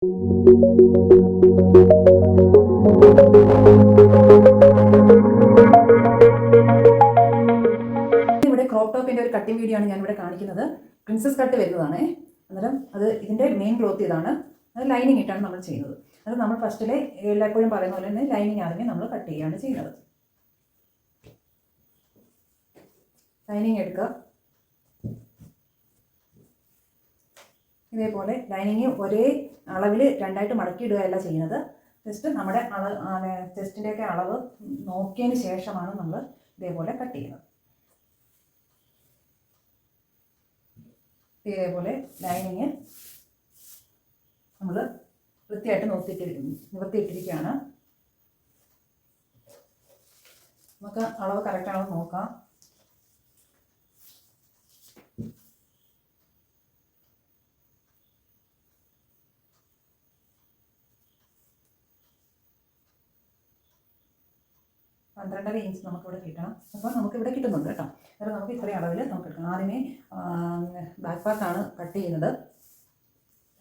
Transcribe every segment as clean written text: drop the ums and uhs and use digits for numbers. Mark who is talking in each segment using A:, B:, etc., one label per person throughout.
A: ഇവിടെ ക്രോപ്പ് ടോപ്പിൻ്റെ ഒരു കട്ടിംഗ് വീഡിയോ ആണ് ഞാനിവിടെ കാണിക്കുന്നത്. പ്രിൻസസ് കട്ട് വരുന്നതാണ്. അന്നേരം അത് ഇതിൻ്റെ മെയിൻ ക്ലോത്ത് ഇതാണ്. അത് ലൈനിങ് ഇട്ടാണ് നമ്മൾ ചെയ്യുന്നത്. അത് നമ്മൾ ഫസ്റ്റിലെ എല്ലായ്പ്പോഴും പറയുന്ന പോലെ തന്നെ ലൈനിങ് ആദ്യമേ നമ്മൾ കട്ട് ചെയ്യുകയാണ് ചെയ്യുന്നത്. ലൈനിങ് എടുക്കുക. ഇതേപോലെ ലൈനിങ് ഒരേ അളവിൽ രണ്ടായിട്ട് മടക്കിയിടുകയല്ല ചെയ്യുന്നത്. ജസ്റ്റ് നമ്മുടെ ചെസ്റ്റിൻ്റെയൊക്കെ അളവ് നോക്കിയതിന് ശേഷമാണ് നമ്മൾ ഇതേപോലെ കട്ട് ചെയ്യുന്നത്. ഇതേപോലെ ലൈനിങ് നമ്മൾ വൃത്തിയായിട്ട് നിവർത്തിയിട്ടിരിക്കുകയാണ്. നമുക്ക് അളവ് കറക്റ്റാണോ നോക്കാം. പന്ത്രണ്ടര ഇഞ്ച് നമുക്കിവിടെ കിട്ടണം. അപ്പോൾ നമുക്കിവിടെ കിട്ടുന്നുണ്ട് കേട്ടോ. അതായത് നമുക്ക് ഇത്രയും അളവിൽ നമുക്ക് എടുക്കണം. ആദ്യമേ ബാക്ക് പാർട്ടാണ് കട്ട് ചെയ്യുന്നത്.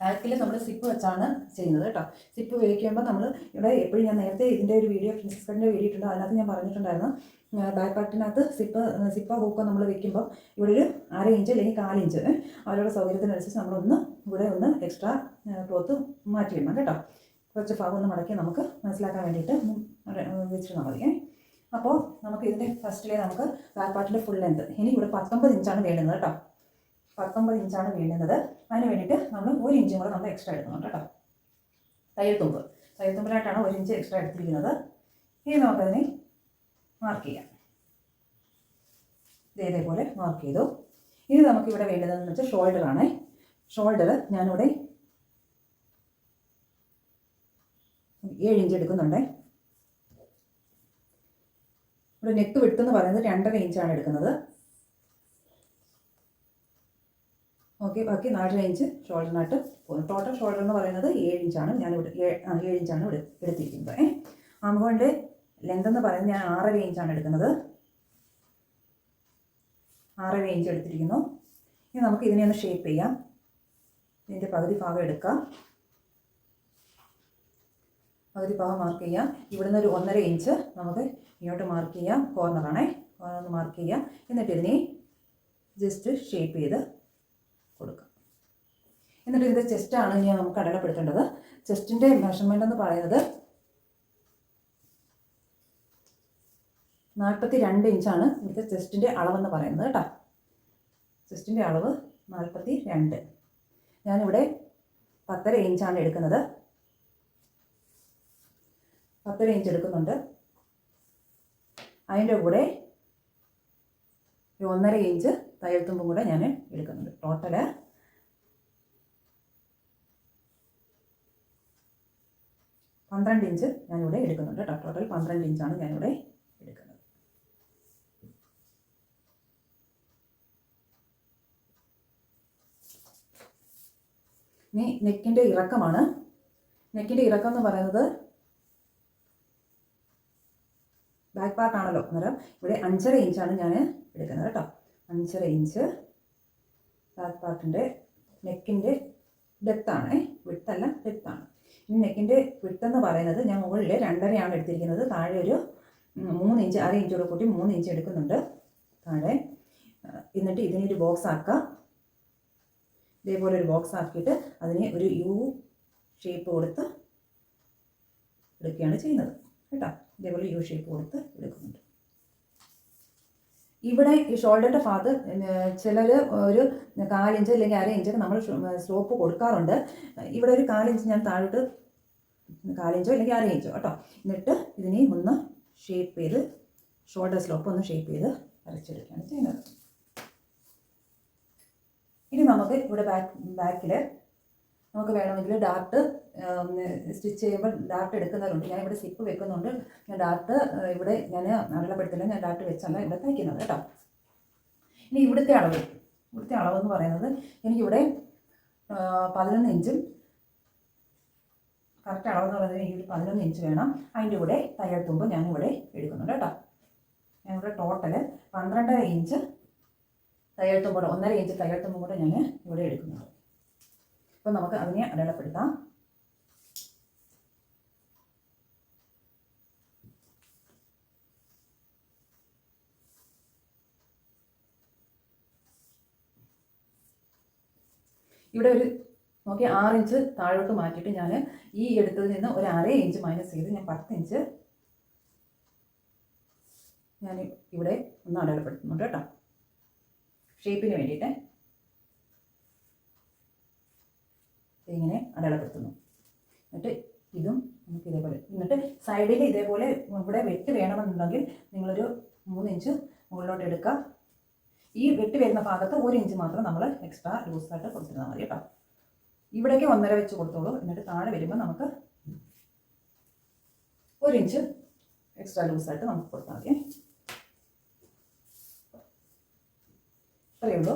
A: ബാക്കിൽ നമ്മൾ സിപ്പ് വെച്ചാണ് ചെയ്യുന്നത് കേട്ടോ. സിപ്പ് ഉപയോഗിക്കുമ്പോൾ നമ്മൾ ഇവിടെ എപ്പോഴും ഞാൻ നേരത്തെ ഇതിൻ്റെ ഒരു വീഡിയോ പ്രിൻസസ് കട്ടിൻ്റെ വീഡിയോ ഇട്ടുണ്ട്. അതിനകത്ത് ഞാൻ പറഞ്ഞിട്ടുണ്ടായിരുന്നു ബാക്ക് പാർട്ടിനകത്ത് സിപ്പ ഹൂക്കോ നമ്മൾ വെക്കുമ്പോൾ ഇവിടെ ഒരു 1/2 ഇഞ്ച് അല്ലെങ്കിൽ 1/4 ഇഞ്ച് അവരുടെ സൗകര്യത്തിനനുസരിച്ച് നമ്മളൊന്ന് ഇവിടെ ഒന്ന് എക്സ്ട്രാ ക്ലോത്ത് മാറ്റിയിടണം കേട്ടോ. കുറച്ച് ഭാഗം ഒന്ന് മടക്കി നമുക്ക് മനസ്സിലാക്കാൻ വേണ്ടിയിട്ട് വെച്ചിരുന്നാൽ മതി. അപ്പോൾ നമുക്ക് ഇതിൻ്റെ ഫസ്റ്റിലെ നമുക്ക് ബാക്ക് പാർട്ടിൻ്റെ ഫുൾ ലെന്ത് ഇനി ഇവിടെ 19 ഇഞ്ചാണ് വേണ്ടുന്നത് കേട്ടോ. 19 ഇഞ്ചാണ് വേണ്ടുന്നത്. അതിന് വേണ്ടിയിട്ട് നമ്മൾ 1 ഇഞ്ചും കൂടെ നമ്മൾ എക്സ്ട്രാ എടുക്കുന്നുണ്ട് കേട്ടോ. തയ്യൽത്തുമ്പിലായിട്ടാണ് 1 ഇഞ്ച് എക്സ്ട്രാ എടുത്തിരിക്കുന്നത്. ഇനി നമുക്കതിനെ മാർക്ക് ചെയ്യാം. ഇതേപോലെ മാർക്ക് ചെയ്തു. ഇനി നമുക്കിവിടെ വേണ്ടതെന്ന് വെച്ചാൽ ഷോൾഡറാണ്. ഷോൾഡർ ഞാനിവിടെ 7 ഇഞ്ച് എടുക്കുന്നുണ്ട്. ഇവിടെ നെക്ക് വിഡ്ത്ത് എന്ന് പറയുന്നത് 2.5 ഇഞ്ചാണ് എടുക്കുന്നത്. ഓക്കെ, ബാക്കി 4.5 ഇഞ്ച് ഷോൾഡറിനായിട്ട് പോകും. ടോട്ടൽ ഷോൾഡർ എന്ന് പറയുന്നത് 7 ഇഞ്ചാണ് ഞാനിവിടെ 7 ഇഞ്ചാണ് ഇവിടെ എടുത്തിരിക്കുന്നത്. ആംഹോളിൻ്റെ ലെങ്ത് എന്ന് പറയുന്നത് ഞാൻ 6.5 ഇഞ്ചാണ് എടുക്കുന്നത്. 6.5 ഇഞ്ച് എടുത്തിരിക്കുന്നു. ഇനി നമുക്ക് ഇതിനെ ഒന്ന് ഷേപ്പ് ചെയ്യാം. ഇതിൻ്റെ പകുതി ഭാഗം എടുക്കാം. പകുതി ഭാഗം മാർക്ക് ചെയ്യാം. ഇവിടുന്ന് ഒരു 1.5 ഇഞ്ച് നമുക്ക് ഇങ്ങോട്ട് മാർക്ക് ചെയ്യാം. കോർണറാണേ, കോർണർ മാർക്ക് ചെയ്യാം. എന്നിട്ട് ഇതിനെ ജസ്റ്റ് ഷേപ്പ് ചെയ്ത് കൊടുക്കാം. എന്നിട്ട് ഇതിൻ്റെ ചെസ്റ്റാണ് ഇനി നമുക്ക് അടയാളപ്പെടുത്തേണ്ടത്. ചെസ്റ്റിൻ്റെ മെഷർമെൻ്റ് എന്ന് പറയുന്നത് 42 ഇഞ്ചാണ് ഇവിടുത്തെ ചെസ്റ്റിൻ്റെ അളവെന്ന് പറയുന്നത് കേട്ടോ. ചെസ്റ്റിൻ്റെ അളവ് 42. ഞാനിവിടെ 10.5 ഇഞ്ചാണ് എടുക്കുന്നത്. 10.5 ഇഞ്ച് എടുക്കുന്നുണ്ട്. അതിൻ്റെ കൂടെ ഒരു 1.5 ഇഞ്ച് തയ്യൽത്തുമ്പും കൂടെ ഞാൻ എടുക്കുന്നുണ്ട്. ടോട്ടല് 12 ഇഞ്ച് ഞാനിവിടെ എടുക്കുന്നുണ്ട് കേട്ടോ. ടോട്ടൽ 12 ഇഞ്ചാണ് ഞാനിവിടെ എടുക്കുന്നത്. ഇനി നെക്കിൻ്റെ ഇറക്കമാണ്. നെക്കിൻ്റെ ഇറക്കം എന്ന് പറയുന്നത് ബാക്ക് പാർട്ടാണല്ലോ. അന്നേരം ഇവിടെ 5.5 ഇഞ്ചാണ് ഞാൻ എടുക്കുന്നത് കേട്ടോ. 5.5 ഇഞ്ച് ബാക്ക് പാർട്ടിൻ്റെ നെക്കിൻ്റെ ഡെപ്താണ്. വിഡ്ത്തല്ല, ഡെപ്താണ്. ഇനി നെക്കിൻ്റെ വിഡ്ത്ത് എന്ന് പറയുന്നത് ഞാൻ മുകളിൽ 2.5 എടുത്തിരിക്കുന്നത്. താഴെ ഒരു 3 ഇഞ്ച്, 1/2 ഇഞ്ചോടെ കൂട്ടി 3 ഇഞ്ച് എടുക്കുന്നുണ്ട് താഴെ. എന്നിട്ട് ഇതിനൊരു ബോക്സ് ആക്കാം. ഇതേപോലെ ഒരു ബോക്സ് ആക്കിയിട്ട് അതിനെ ഒരു യു ഷേപ്പ് കൊടുത്ത് എടുക്കുകയാണ് ചെയ്യുന്നത് കേട്ടോ. ഇതേപോലെ യു ഷേപ്പ് കൊടുത്ത് എടുക്കുന്നുണ്ട്. ഇവിടെ ഈ ഷോൾഡറിൻ്റെ ഭാഗത്ത് ചിലർ ഒരു 1/4 ഇഞ്ച് അല്ലെങ്കിൽ 1/2 ഇഞ്ചൊക്കെ നമ്മൾ സ്ലോപ്പ് കൊടുക്കാറുണ്ട്. ഇവിടെ ഒരു 1/4 ഇഞ്ച് ഞാൻ താഴോട്ട് 1/4 ഇഞ്ചോ അല്ലെങ്കിൽ 1/2 ഇഞ്ചോ കേട്ടോ. എന്നിട്ട് ഇതിനെ ഒന്ന് ഷേപ്പ് ചെയ്ത് ഷോൾഡർ സ്ലോപ്പ് ഒന്ന് ഷേപ്പ് ചെയ്ത് വരച്ചെടുക്കുകയാണ് ചെയ്യുന്നത്. ഇനി നമുക്ക് ഇവിടെ ബാക്കിൽ നമുക്ക് വേണമെങ്കിൽ ഡാർട്ട് സ്റ്റിച്ച് ചെയ്യുമ്പോൾ ഡാർട്ട് എടുക്കുന്നവരുണ്ട്. ഞാൻ ഇവിടെ സിപ്പ് വെക്കുന്നുണ്ട്. ഞാൻ ഡാർട്ട് ഇവിടെ ഞാൻ അടയാളപ്പെടുത്തില്ല. ഞാൻ ഡാർട്ട് വെച്ചല്ല ഇവിടെ തയ്ക്കുന്നത് കേട്ടോ. ഇനി ഇവിടുത്തെ അളവെന്ന് പറയുന്നത് എനിക്കിവിടെ 11 ഇഞ്ചും കറക്റ്റ് അളവെന്ന് പറയുന്നത് എനിക്കൊരു 11 ഇഞ്ച് വേണം. അതിൻ്റെ കൂടെ തയ്യൽത്തുമ്പ് ഞാനിവിടെ എടുക്കുന്നുണ്ട് കേട്ടോ. ഞാനിവിടെ ടോട്ടല് 12.5 ഇഞ്ച് തയ്യൽത്തുമ്പ് കൂടെ 1.5 ഇഞ്ച് തയ്യൽത്തുമ്പ് കൂടെ ഞാൻ ഇവിടെ എടുക്കുന്നുണ്ട്. അപ്പോൾ നമുക്ക് അതിനെ അടയാളപ്പെടുത്താം. ഇവിടെ ഒരു നോക്കി 6 ഇഞ്ച് താഴോട്ട് മാറ്റിയിട്ട് ഞാൻ ഈ എടുത്തതിൽ നിന്ന് ഒരു അര ഇഞ്ച് മൈനസ് ചെയ്ത് ഞാൻ 10 ഇഞ്ച് ഞാൻ ഇവിടെ ഒന്ന് അടയാളപ്പെടുത്തുന്നുണ്ട് കേട്ടോ, ഷേപ്പിന് വേണ്ടിയിട്ട് ഇങ്ങനെ അടയാളപ്പെടുത്തുന്നു. എന്നിട്ട് ഇതും നമുക്ക് ഇതേപോലെ, എന്നിട്ട് സൈഡിൽ ഇതേപോലെ ഇവിടെ വെട്ട് വേണമെന്നുണ്ടെങ്കിൽ നിങ്ങളൊരു 3 ഇഞ്ച് മുകളിലോട്ട് എടുക്കുക. ഈ വെട്ട് വരുന്ന ഭാഗത്ത് 1 ഇഞ്ച് മാത്രം നമ്മൾ എക്സ്ട്രാ ലൂസായിട്ട് കൊടുത്തിരുന്നാൽ മതി കേട്ടോ. ഇവിടേക്ക് 1.5 വെച്ച് കൊടുത്തോളൂ. എന്നിട്ട് താഴെ വരുമ്പോൾ നമുക്ക് 1 ഇഞ്ച് എക്സ്ട്രാ ലൂസായിട്ട് നമുക്ക് കൊടുത്താൽ മതി. ഇത്രയേ ഉള്ളൂ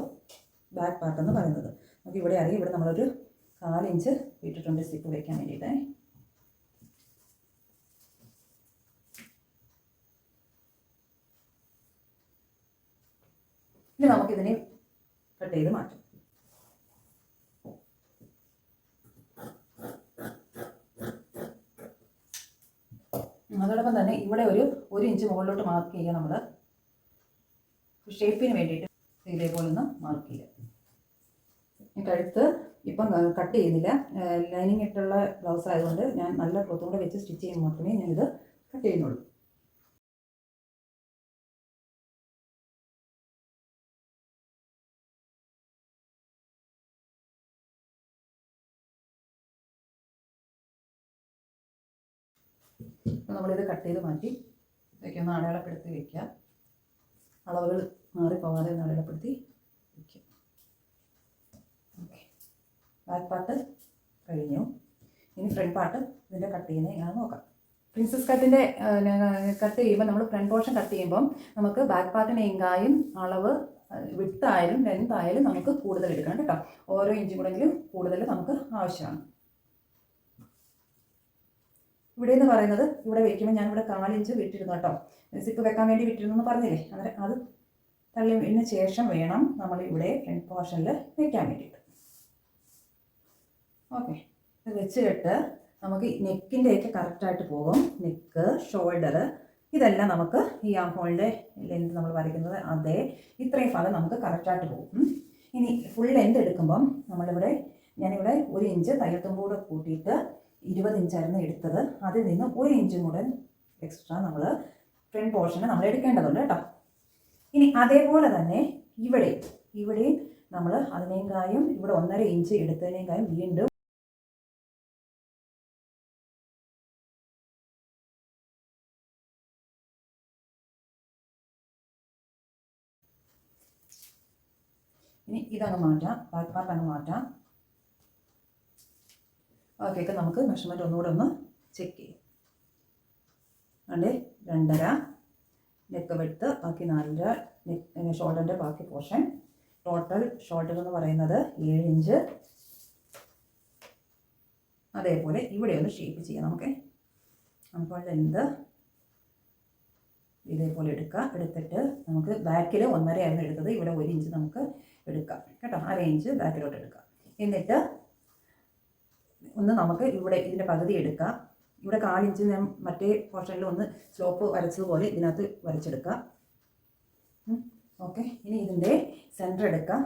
A: ബാക്ക് പാർട്ട് എന്ന് പറയുന്നത്. നമുക്ക് ഇവിടെ അറിയാം, ഇവിടെ നമ്മളൊരു 4 ഇഞ്ച് ഇട്ടിട്ടുണ്ട് സിപ്പ് വയ്ക്കാൻ വേണ്ടിയിട്ട്. ഇനി നമുക്കിതിനെ കട്ട് ചെയ്ത് മാറ്റാം. അതോടൊപ്പം തന്നെ ഇവിടെ ഒരു 1 ഇഞ്ച് മുകളിലോട്ട് മാർക്ക് ചെയ്യുക. നമ്മൾ ഷേപ്പിന് വേണ്ടിയിട്ട് ഇതേപോലെ ഒന്ന് മാർക്ക് ചെയ്യുക. കഴുത്ത് ഇപ്പം കട്ട് ചെയ്യുന്നില്ല, ലൈനിങ് ഇട്ടുള്ള ബ്ലൗസ് ആയതുകൊണ്ട് ഞാൻ നല്ല ക്ലോത്തും കൂടെ വെച്ച് സ്റ്റിച്ച് ചെയ്യുമ്പോൾ മാത്രമേ ഞാനിത് കട്ട് ചെയ്യുന്നുള്ളൂ. അപ്പോൾ നമ്മളിത് കട്ട് ചെയ്ത് മാറ്റി ഇതൊക്കെ ഒന്ന് അടയാളപ്പെടുത്തി വയ്ക്കുക. അളവുകൾ മാറിപ്പോകാതെ ഒന്ന് അടയാളപ്പെടുത്തി വയ്ക്കുക. ഓക്കെ, ബാക്ക് പാർട്ട് കഴിഞ്ഞു. ഇനി ഫ്രണ്ട് പാർട്ട് ഇതിൻ്റെ കട്ട് ചെയ്യുന്നത് എങ്ങനെയാണെന്ന് നോക്കാം. പ്രിൻസസ് കട്ടിൻ്റെ കട്ട് ചെയ്യുമ്പോൾ നമ്മൾ ഫ്രണ്ട് പോർഷൻ കട്ട് ചെയ്യുമ്പം നമുക്ക് ബാക്ക് പാർട്ടിന് എങ്കായും അളവ് വിട്ടായാലും ലെങ്ത് ആയാലും നമുക്ക് കൂടുതൽ എടുക്കണം കേട്ടോ. ഓരോ ഇഞ്ചും കൂടെങ്കിലും കൂടുതൽ നമുക്ക് ആവശ്യമാണ്. ഇവിടെ എന്ന് പറയുന്നത് ഇവിടെ വയ്ക്കുമ്പോൾ ഞാനിവിടെ 4 ഇഞ്ച് വിട്ടിരുന്നു കേട്ടോ. സിപ്പ് വെക്കാൻ വേണ്ടി വിട്ടിരുന്നു എന്ന് പറഞ്ഞില്ലേ, അന്നേരം അത് തള്ളിയതിന് ശേഷം വേണം നമ്മൾ ഇവിടെ ഫ്രണ്ട് പോർഷനിൽ വെക്കാൻ വേണ്ടിയിട്ട്. ഓക്കെ, ഇത് വെച്ചിട്ട് നമുക്ക് നെക്കിൻ്റെയൊക്കെ കറക്റ്റായിട്ട് പോകും. നെക്ക്, ഷോൾഡർ ഇതെല്ലാം നമുക്ക് ഈ ആം ഹോളിൻ്റെ ലെന്ത് നമ്മൾ വരയ്ക്കുന്നത് അതേ ഇത്രയും ഭാഗം നമുക്ക് കറക്റ്റായിട്ട് പോകും. ഇനി ഫുൾ ലെന്ത് എടുക്കുമ്പം ഞാനിവിടെ 1 ഇഞ്ച് തയ്യത്തും കൂടെ കൂട്ടിയിട്ട് 20 ഇഞ്ചായിരുന്നു എടുത്തത്. അതിൽ നിന്ന് 1 ഇഞ്ചും കൂടെ എക്സ്ട്രാ നമ്മൾ ഫ്രണ്ട് പോർഷന് നമ്മൾ എടുക്കേണ്ടതുണ്ട് കേട്ടോ. ഇനി അതേപോലെ തന്നെ ഇവിടെ നമ്മൾ അതിനേക്കായും ഇവിടെ 1.5 ഇഞ്ച് എടുത്തതിനേക്കായും വീണ്ടും ഇനി ഇതങ്ങ് മാറ്റാം, ബാക്ക് പാർട്ട് അങ്ങ് മാറ്റാം. ഓക്കെ, നമുക്ക് മെഷർമെൻറ്റ് ഒന്നുകൂടെ ഒന്ന് ചെക്ക് ചെയ്യും. അതുകൊണ്ട് 2.5 നെക്ക് വെടുത്ത്, ബാക്കി 4.5 നെക്ക് ഷോൾഡറിൻ്റെ ബാക്കി പോർഷൻ. ടോട്ടൽ ഷോൾഡർ എന്ന് പറയുന്നത് 7 ഇഞ്ച്. അതേപോലെ ഇവിടെ ഒന്ന് ഷേപ്പ് ചെയ്യാം നമുക്ക്. അപ്പോൾ ലെന്ത് ഇതേപോലെ എടുത്തിട്ട് നമുക്ക് ബാക്കിൽ 1.5 ആയിരുന്നു എടുത്തത്, ഇവിടെ 1 ഇഞ്ച് നമുക്ക് എടുക്കാം കേട്ടോ. 1/2 ഇഞ്ച് ബാക്കിലോട്ട് എടുക്കാം. എന്നിട്ട് ഒന്ന് നമുക്ക് ഇവിടെ ഇതിൻ്റെ പകുതി എടുക്കാം. ഇവിടെ 1/4 ഇഞ്ച് ഞാൻ മറ്റേ പോർഷനിൽ ഒന്ന് സ്ലോപ്പ് വരച്ചതുപോലെ ഇതിനകത്ത് വരച്ചെടുക്കാം. ഓക്കെ, ഇനി ഇതിൻ്റെ സെൻറ്റർ എടുക്കാം.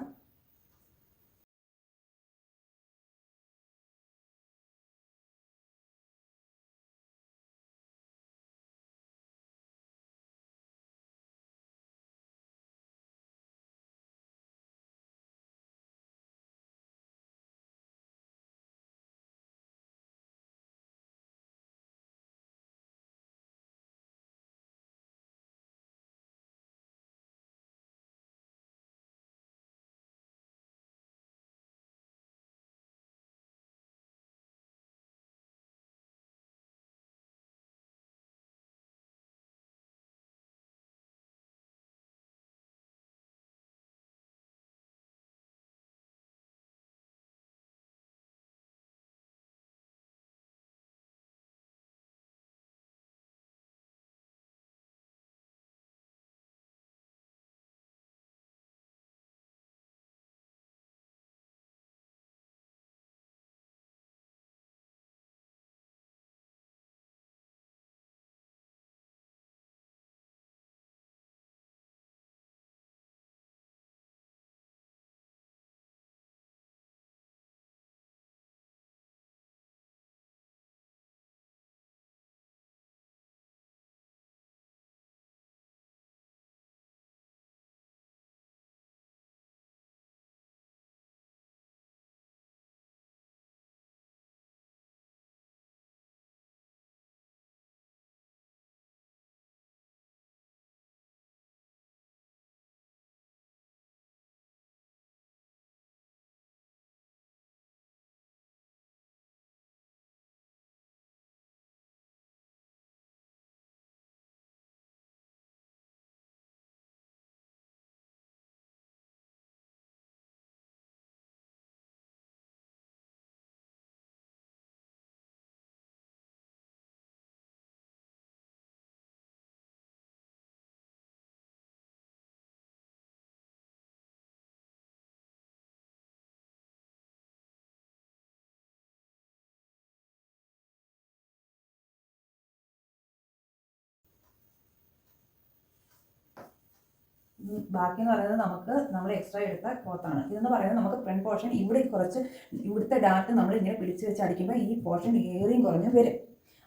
A: ബാക്കി എന്ന് പറയുന്നത് നമുക്ക് നമ്മൾ എക്സ്ട്രാ എടുത്ത ക്ലോത്താണ്. ഇതെന്ന് പറയുന്നത് നമുക്ക് ഫ്രണ്ട് പോർഷൻ ഇവിടെ കുറച്ച് ഇവിടുത്തെ ഡാർട്ട് നമ്മൾ ഇങ്ങനെ പിടിച്ച് വെച്ച് അടിക്കുമ്പോൾ ഈ പോർഷൻ ഏറിയും കുറഞ്ഞ് വരും.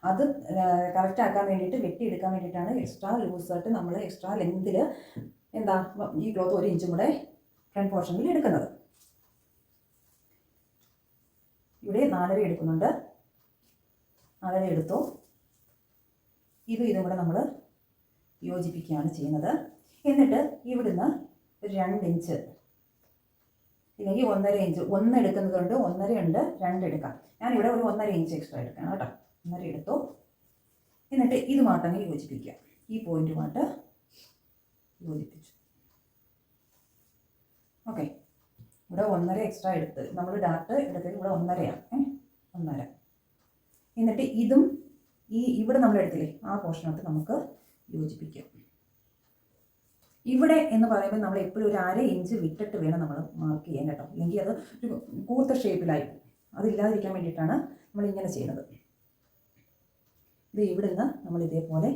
A: അത് കറക്റ്റ് ആക്കാൻ വേണ്ടിയിട്ട് വെട്ടിയെടുക്കാൻ വേണ്ടിയിട്ടാണ് എക്സ്ട്രാ ലൂസായിട്ട് നമ്മൾ എക്സ്ട്രാ ലെങ്തിൽ എന്താ ഈ ക്ലോത്ത് 1 ഇഞ്ചും കൂടെ ഫ്രണ്ട് പോർഷനിൽ എടുക്കുന്നത്. ഇവിടെ 4.5 എടുക്കുന്നുണ്ട്. 4.5 എടുത്തു. ഇതും കൂടെ നമ്മൾ യോജിപ്പിക്കുകയാണ് ചെയ്യുന്നത്. എന്നിട്ട് ഇവിടുന്ന് ഒരു 2 ഇഞ്ച് ഇല്ലെങ്കിൽ 1.5 ഇഞ്ച്, 1 എടുക്കുന്നതുകൊണ്ട് 1.5 ഉണ്ട്, 2 എടുക്കാം. ഞാനിവിടെ ഒരു 1.5 ഇഞ്ച് എക്സ്ട്രാ എടുക്കണം കേട്ടോ. 1.5 എടുത്തു. എന്നിട്ട് ഇതുമായിട്ടങ്ങ് യോജിപ്പിക്കുക. ഈ പോയിന്റുമായിട്ട് യോജിപ്പിച്ചു. ഓക്കെ, ഇവിടെ 1.5 എക്സ്ട്രാ എടുത്ത് നമ്മൾ ഡാർട്ട് എടുത്തത് ഇവിടെ 1.5ആണ്. 1.5. എന്നിട്ട് ഇതും ഇവിടെ നമ്മൾ എടുത്തില്ലേ ആ പോർഷനോട്ട് നമുക്ക് യോജിപ്പിക്കാം. ഇവിടെ എന്ന് പറയുമ്പോൾ നമ്മൾ എപ്പോഴും ഒരു 1/2 ഇഞ്ച് വിട്ടിട്ട് വേണം നമ്മൾ മാർക്ക് ചെയ്യാൻ കേട്ടോ. അല്ലെങ്കിൽ അത് ഒരു കൂർത്ത ഷേപ്പിലായി അതില്ലാതിരിക്കാൻ വേണ്ടിയിട്ടാണ് നമ്മൾ ഇങ്ങനെ ചെയ്യുന്നത്. ഇത് ഇവിടെ നിന്ന് നമ്മൾ ഇതേപോലെ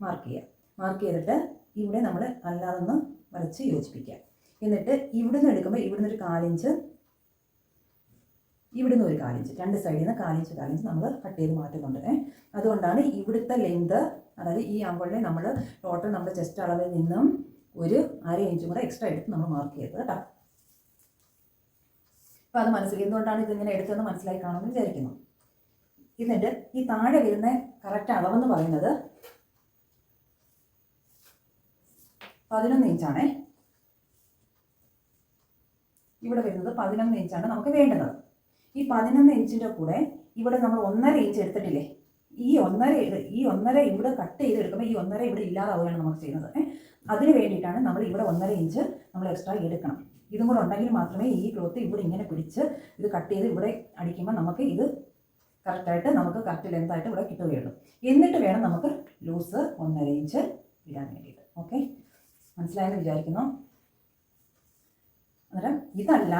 A: മാർക്ക് ചെയ്യുക. മാർക്ക് ചെയ്തിട്ട് ഇവിടെ നമ്മൾ അല്ലാതൊന്ന് വരച്ച് യോജിപ്പിക്കുക. എന്നിട്ട് ഇവിടുന്ന് എടുക്കുമ്പോൾ ഇവിടുന്ന് ഒരു 1/4 ഇഞ്ച്, ഇവിടുന്ന് ഒരു 1/4 ഇഞ്ച്, 2 സൈഡിൽ നിന്ന് 1/4 ഇഞ്ച് നമ്മൾ കട്ട് ചെയ്ത് മാറ്റുന്നുണ്ട്. അതുകൊണ്ടാണ് ഇവിടുത്തെ ലെങ്ത്, അതായത് ഈ ആംഗിളിനെ നമ്മൾ ടോട്ടൽ നമ്മുടെ ചെസ്റ്റ് അളവിൽ നിന്നും ഒരു 1/2 ഇഞ്ചും കൂടെ എക്സ്ട്രാ എടുത്ത് നമ്മൾ മാർക്ക് ചെയ്തത് കേട്ടോ. അപ്പോൾ അത് മനസ്സിലായി എന്തുകൊണ്ടാണ് ഇതിങ്ങനെ എടുത്തതെന്ന് മനസ്സിലായി കാണുമെന്ന് വിചാരിക്കുന്നു. എന്നിട്ട് ഈ താഴെ വരുന്ന കറക്റ്റ് അളവെന്ന് പറയുന്നത് 11 ഇഞ്ചാണേ. ഇവിടെ വരുന്നത് 11 ഇഞ്ചാണ് നമുക്ക് വേണ്ടുന്നത്. ഈ 11 ഇഞ്ചിൻ്റെ കൂടെ ഇവിടെ നമ്മൾ 1.5 ഇഞ്ച് എടുത്തിട്ടില്ലേ, ഈ 1.5 ഇവിടെ കട്ട് ചെയ്തെടുക്കുമ്പോൾ ഈ 1.5 ഇവിടെ ഇല്ലാതാവുകയാണ് നമുക്ക് ചെയ്യുന്നത്. അതിന് വേണ്ടിയിട്ടാണ് നമ്മൾ ഇവിടെ 1.5 ഇഞ്ച് നമ്മൾ എക്സ്ട്രാ എടുക്കണം. ഇതും കൂടെ ഉണ്ടെങ്കിൽ മാത്രമേ ഈ ക്ലോത്ത് ഇവിടെ ഇങ്ങനെ പിടിച്ച് ഇത് കട്ട് ചെയ്ത് ഇവിടെ അടിക്കുമ്പോൾ നമുക്ക് ഇത് കറക്റ്റായിട്ട് നമുക്ക് കറക്റ്റ് ലെങ്തായിട്ട് ഇവിടെ കിട്ടുകയുള്ളൂ. എന്നിട്ട് വേണം നമുക്ക് ലൂസ് 1.5 ഇഞ്ച് ഇടാൻ വേണ്ടിയിട്ട്. ഓക്കെ, മനസ്സിലായെന്ന് വിചാരിക്കുന്നു. അന്നേരം ഇതല്ല,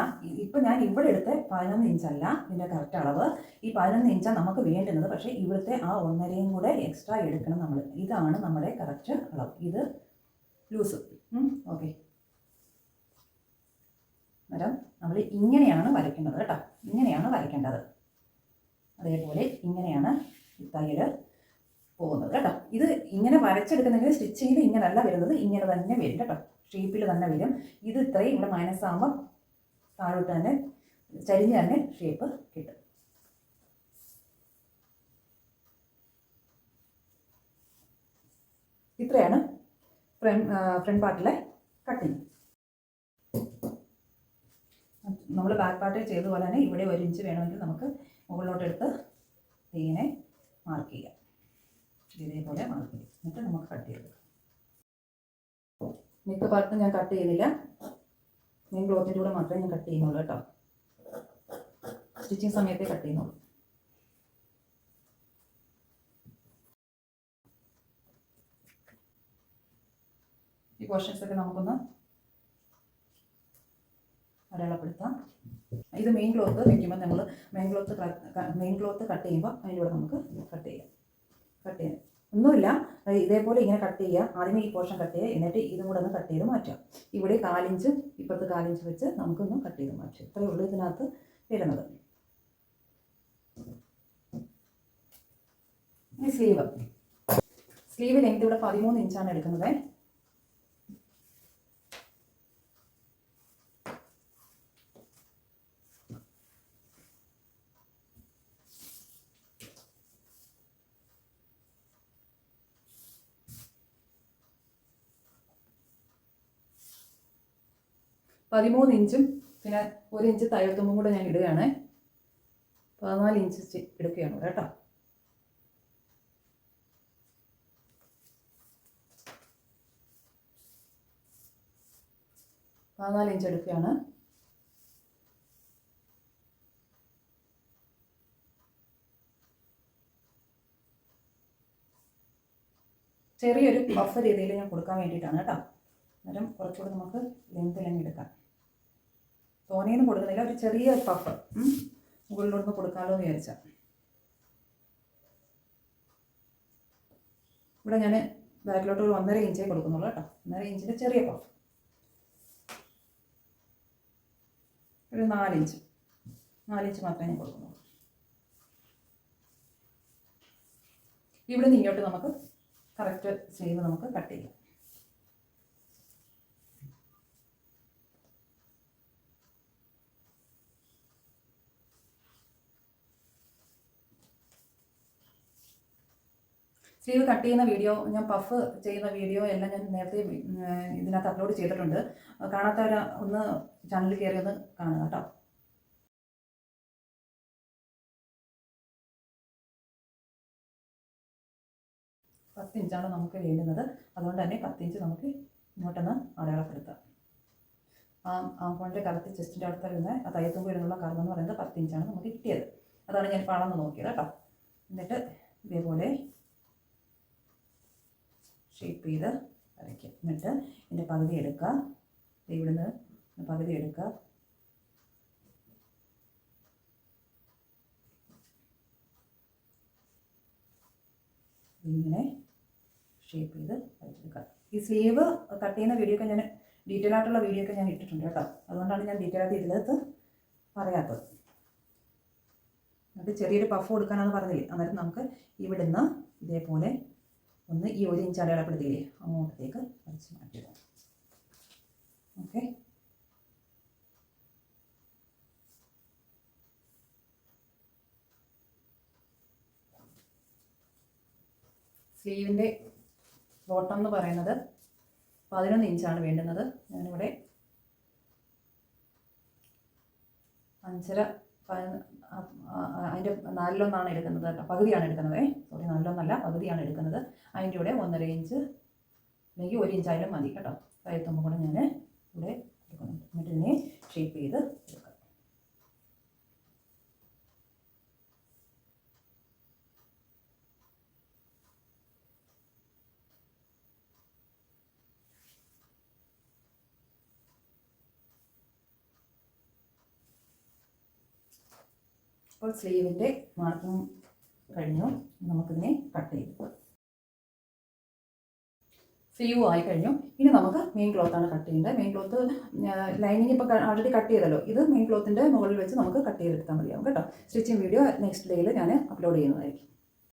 A: ഇപ്പം ഞാൻ ഇവിടെ എടുത്ത 11 ഇഞ്ചല്ല ഇതിൻ്റെ കറക്റ്റ് അളവ്. ഈ 11 ഇഞ്ചാണ് നമുക്ക് വേണ്ടുന്നത്. പക്ഷേ ഇവിടുത്തെ ആ 1.5 കൂടെ എക്സ്ട്രാ എടുക്കണം നമ്മൾ. ഇതാണ് നമ്മുടെ കറക്റ്റ് അളവ്. ഇത് ലൂസ്. ഓക്കെ, അന്നേരം നമ്മൾ ഇങ്ങനെയാണ് വരയ്ക്കേണ്ടത് കേട്ടോ. ഇങ്ങനെയാണ് വരയ്ക്കേണ്ടത്. അതേപോലെ ഇങ്ങനെയാണ് ഈ തയ്യൽ പോകുന്നത് കേട്ടോ. ഇത് ഇങ്ങനെ വരച്ചെടുക്കുന്നെങ്കിൽ സ്റ്റിച്ചിങ്ങിൽ ഇങ്ങനെയല്ല വരുന്നത്, ഇങ്ങനെ തന്നെ വരും കേട്ടോ. ഷേപ്പിൽ തന്നെ വരും. ഇത് ഇത്രയും ഇവിടെ മൈനസ് ആകുമ്പോൾ താഴോട്ട് തന്നെ ചരിഞ്ഞ് തന്നെ ഷേപ്പ് കിട്ടും. ഇത്രയാണ് ഫ്രണ്ട് പാർട്ടിലെ കട്ടിങ്. നമ്മൾ ബാക്ക് പാർട്ടിൽ ചെയ്ത പോലെ തന്നെ ഇവിടെ 1 ഇഞ്ച് വേണമെങ്കിൽ നമുക്ക് മുകളിലോട്ടെടുത്ത് ഇങ്ങനെ മാർക്ക് ചെയ്യാം. ഇതേപോലെ മാർക്ക് ചെയ്യും. എന്നിട്ട് നമുക്ക് കട്ട് ചെയ്തെടുക്കാം. നെക്ക് പാർട്ട് ഞാൻ കട്ട് ചെയ്യുന്നില്ല. മെയിൻ ക്ലോത്തിൻ്റെ കൂടെ മാത്രമേ ഞാൻ കട്ട് ചെയ്യുന്നുള്ളൂ കേട്ടോ. സ്റ്റിച്ചിങ് സമയത്തേ കട്ട് ചെയ്യുന്നുള്ളൂ. ഈ പോർഷൻസൊക്കെ നമുക്കൊന്ന് അടയാളപ്പെടുത്താം. ഇത് മെയിൻ ക്ലോത്ത് വയ്ക്കുമ്പോൾ നമ്മൾ മെയിൻ ക്ലോത്ത് കട്ട് ചെയ്യുമ്പോൾ അതിലൂടെ നമുക്ക് കട്ട് ചെയ്യാം. ഒന്നുമില്ല, ഇതേപോലെ ഇങ്ങനെ കട്ട് ചെയ്യുക. ആദ്യമേ ഈ പോർഷൻ കട്ട് ചെയ്യുക, എന്നിട്ട് ഇതും കൂടെ ഒന്ന് കട്ട് ചെയ്ത് മാറ്റാം. ഇവിടെ 4 ഇഞ്ച് ഇപ്പുറത്ത് 4 ഇഞ്ച് വെച്ച് നമുക്കൊന്ന് കട്ട് ചെയ്ത് മാറ്റാം. ഇത്രയേ ഉള്ളൂ ഇതിനകത്ത് വരുന്നത്. ഇനി സ്ലീവ് ലെങ്ത് ഇവിടെ 13 ഇഞ്ചാണ് എടുക്കുന്നത്. പതിമൂന്ന് ഇഞ്ചും പിന്നെ 1 ഇഞ്ച് തയ്യൽത്തുമ്പും കൂടെ ഞാൻ ഇടുകയാണ്. 14 ഇഞ്ച് എടുക്കുകയാണ് ഇവിടെ കേട്ടോ. ഇഞ്ച് എടുക്കുകയാണ്. ചെറിയൊരു പഫ് രീതിയിൽ ഞാൻ കൊടുക്കാൻ വേണ്ടിയിട്ടാണ് കേട്ടോ. അന്നേരം കുറച്ചുകൂടെ നമുക്ക് ലെങ്തിലങ്ങ് എടുക്കാം. തോനെയൊന്നും കൊടുക്കുന്നില്ല, ഒരു ചെറിയ പഫ് മുകളിലോട്ട് കൊടുക്കാമല്ലോ എന്ന് വിചാരിച്ചാൽ. ഇവിടെ ഞാൻ ബാക്കിലോട്ട് ഒരു 1.5 ഇഞ്ചേ കൊടുക്കുന്നുള്ളൂ കേട്ടോ. 1.5 ഇഞ്ചിൻ്റെ ചെറിയ പഫ്. ഒരു 4 ഇഞ്ച് മാത്രമേ ഞാൻ കൊടുക്കുന്നുള്ളൂ. ഇവിടെ നിന്ന് ഇങ്ങോട്ട് നമുക്ക് കറക്റ്റ് സ്ലീവ് നമുക്ക് കട്ട് ചെയ്യാം. സ്ലീവ് കട്ട് ചെയ്യുന്ന വീഡിയോ, ഞാൻ പഫ് ചെയ്യുന്ന വീഡിയോ എല്ലാം ഞാൻ നേരത്തെ ഇതിനകത്ത് അപ്ലോഡ് ചെയ്തിട്ടുണ്ട്. കാണാത്തവർ ഒന്ന് ചാനലിൽ കയറി ഒന്ന് കാണുക കേട്ടോ. പത്ത് ഇഞ്ചാണ് നമുക്ക് വേണ്ടുന്നത്. അതുകൊണ്ട് തന്നെ 10 ഇഞ്ച് നമുക്ക് ഇങ്ങോട്ടൊന്ന് അടയാളപ്പെടുത്താം. ആംഫോണിൻ്റെ കറക്റ്റ് ചെസ്റ്റിൻ്റെ അടുത്ത് വരുന്ന ആ തയ്യത്തുമ്പ് വരുന്നുള്ള കർവ് എന്ന് പറയുന്നത് 10 ഇഞ്ചാണ് നമുക്ക് കിട്ടിയത്. അതാണ് ഞാൻ അളന്ന് നോക്കിയത് കേട്ടോ. എന്നിട്ട് ഇതേപോലെ ഷേപ്പ് ചെയ്ത് വരയ്ക്കുക. എന്നിട്ട് ഇതിൻ്റെ പകുതി എടുക്കുക. ഇവിടുന്ന് പകുതി എടുക്കുക. ഇങ്ങനെ ഷേപ്പ് ചെയ്ത് വരച്ചെടുക്കുക. ഈ സ്ലീവ് കട്ട് ചെയ്യുന്ന വീഡിയോ ഒക്കെ ഞാൻ ഡീറ്റെയിൽ ആയിട്ടുള്ള വീഡിയോ ഒക്കെ ഞാൻ ഇട്ടിട്ടുണ്ട് കേട്ടോ. അതുകൊണ്ടാണ് ഞാൻ ഡീറ്റെയിൽ ആയിട്ട് ഇതിനകത്ത് പറയാത്തത്. എന്നിട്ട് ചെറിയൊരു പഫ് കൊടുക്കാനാണെന്ന് പറഞ്ഞില്ലേ, അന്നേരം നമുക്ക് ഇവിടുന്ന് ഇതേപോലെ ഒന്ന് ഈ 1 ഇഞ്ച് അടയാളപ്പെടുത്തിയില്ലേ അങ്ങോട്ടത്തേക്ക് വരച്ച് മാറ്റുക. ഓക്കെ. സ്ലീവിൻ്റെ ബോട്ടം എന്ന് പറയുന്നത് 11 ഇഞ്ചാണ് വേണ്ടുന്നത്. ഞാനിവിടെ 5.5 അതിൻ്റെ 4.1 എടുക്കുന്നത് കേട്ടോ. പകുതിയാണ് എടുക്കുന്നത്. സോറി, 4.1 പകുതിയാണ് എടുക്കുന്നത്. അതിൻ്റെ കൂടെ 1.5 ഇഞ്ച് അല്ലെങ്കിൽ 1 ഇഞ്ചായാലും മതി കേട്ടോ. കഴുത്തുമ്പോൾ കൂടെ ഞാൻ ഇവിടെ എടുക്കുന്നുണ്ട്. എന്നിട്ട് ഇതിനെ ഷേപ്പ് ചെയ്ത് എടുക്കാം. അപ്പോൾ സ്ലീവിൻ്റെ മാർക്കിങ് കഴിഞ്ഞു. നമുക്കിതിനെ കട്ട് ചെയ്ത് സ്ലീവ് ആയി കഴിഞ്ഞു. ഇനി നമുക്ക് മെയിൻ ക്ലോത്താണ് കട്ട് ചെയ്യേണ്ടത്. മെയിൻ ക്ലോത്ത് ലൈനിങ് ഇപ്പോൾ ആൾറെഡി കട്ട് ചെയ്തല്ലോ. ഇത് മെയിൻ ക്ലോത്തിൻ്റെ മുകളിൽ വെച്ച് നമുക്ക് കട്ട് ചെയ്തെടുത്താൽ മതിയാവും കേട്ടോ. സ്റ്റിച്ചിങ് വീഡിയോ നെക്സ്റ്റ് ഡേയിൽ ഞാൻ അപ്ലോഡ് ചെയ്യുന്നതായിരിക്കും.